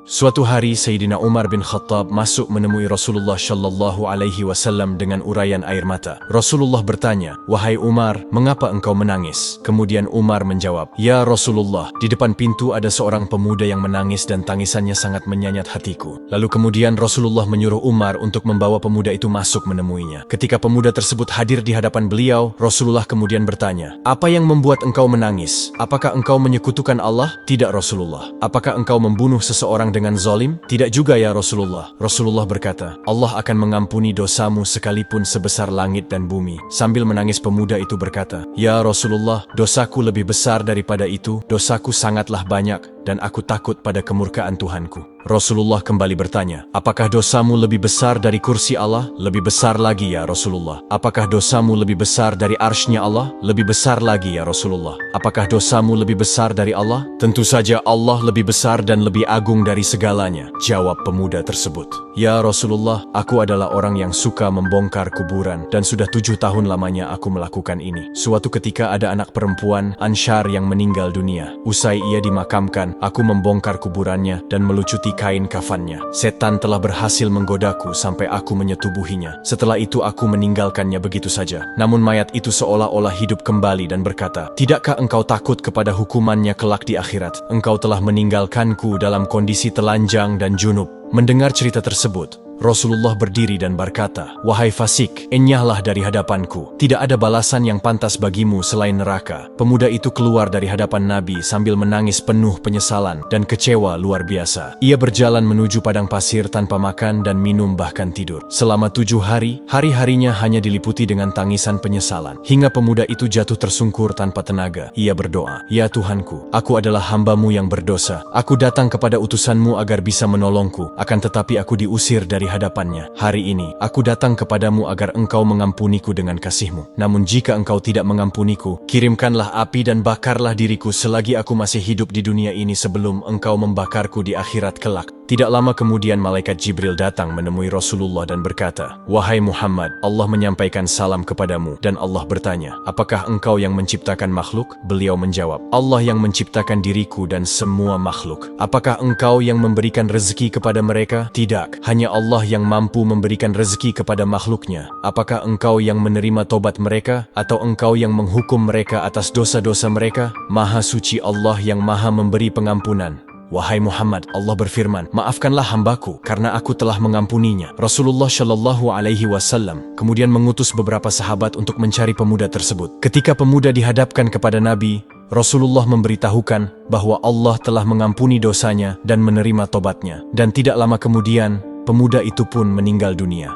Suatu hari Sayyidina Umar bin Khattab masuk menemui Rasulullah Shallallahu Alaihi Wasallam dengan uraian air mata. Rasulullah bertanya, "Wahai Umar, mengapa engkau menangis?" Kemudian Umar menjawab, "Ya Rasulullah, di depan pintu ada seorang pemuda yang menangis dan tangisannya sangat menyayat hatiku." Lalu kemudian Rasulullah menyuruh Umar untuk membawa pemuda itu masuk menemuinya. Ketika pemuda tersebut hadir di hadapan beliau, Rasulullah kemudian bertanya, "Apa yang membuat engkau menangis? Apakah engkau menyekutukan Allah?" "Tidak Rasulullah." "Apakah engkau membunuh seseorang dengan zalim?" "Tidak juga ya Rasulullah." Rasulullah berkata, "Allah akan mengampuni dosamu sekalipun sebesar langit dan bumi." Sambil menangis pemuda itu berkata, "Ya Rasulullah, dosaku lebih besar daripada itu, dosaku sangatlah banyak, dan aku takut pada kemurkaan Tuhanku." Rasulullah kembali bertanya, "Apakah dosamu lebih besar dari kursi Allah?" "Lebih besar lagi ya Rasulullah." "Apakah dosamu lebih besar dari arsy-Nya Allah?" "Lebih besar lagi ya Rasulullah." "Apakah dosamu lebih besar dari Allah?" "Tentu saja Allah lebih besar dan lebih agung dari segalanya," jawab pemuda tersebut. "Ya Rasulullah, aku adalah orang yang suka membongkar kuburan, dan sudah 7 tahun lamanya aku melakukan ini. Suatu ketika ada anak perempuan, Ansyar, yang meninggal dunia. Usai ia dimakamkan, aku membongkar kuburannya dan melucuti kain kafannya. Setan telah berhasil menggodaku sampai aku menyetubuhinya. Setelah itu aku meninggalkannya begitu saja. Namun mayat itu seolah-olah hidup kembali dan berkata, 'Tidakkah engkau takut kepada hukumannya kelak di akhirat? Engkau telah meninggalkanku dalam kondisi telanjang dan junub.'" Mendengar cerita tersebut, Rasulullah berdiri dan berkata, "Wahai fasik, enyahlah dari hadapanku. Tidak ada balasan yang pantas bagimu selain neraka." Pemuda itu keluar dari hadapan Nabi sambil menangis penuh penyesalan dan kecewa luar biasa. Ia berjalan menuju padang pasir tanpa makan dan minum bahkan tidur. Selama 7 hari, hari-harinya hanya diliputi dengan tangisan penyesalan. Hingga pemuda itu jatuh tersungkur tanpa tenaga. Ia berdoa, "Ya Tuhanku, aku adalah hamba-Mu yang berdosa. Aku datang kepada utusan-Mu agar bisa menolongku. Akan tetapi aku diusir dari hadapannya. Hari ini, aku datang kepadamu agar engkau mengampuniku dengan kasih-Mu. Namun jika engkau tidak mengampuniku, kirimkanlah api dan bakarlah diriku selagi aku masih hidup di dunia ini sebelum engkau membakarku di akhirat kelak." Tidak lama kemudian malaikat Jibril datang menemui Rasulullah dan berkata, "Wahai Muhammad, Allah menyampaikan salam kepadamu." Dan Allah bertanya, "Apakah engkau yang menciptakan makhluk?" Beliau menjawab, "Allah yang menciptakan diriku dan semua makhluk." "Apakah engkau yang memberikan rezeki kepada mereka?" "Tidak, hanya Allah yang mampu memberikan rezeki kepada makhluknya." "Apakah engkau yang menerima tobat mereka, atau engkau yang menghukum mereka atas dosa-dosa mereka?" "Maha suci Allah yang maha memberi pengampunan." "Wahai Muhammad, Allah berfirman, 'Maafkanlah hambaku, karena aku telah mengampuninya.'" Rasulullah Shallallahu Alaihi Wasallam kemudian mengutus beberapa sahabat untuk mencari pemuda tersebut. Ketika pemuda dihadapkan kepada Nabi, Rasulullah memberitahukan bahwa Allah telah mengampuni dosanya dan menerima tobatnya. Dan tidak lama kemudian, pemuda itu pun meninggal dunia.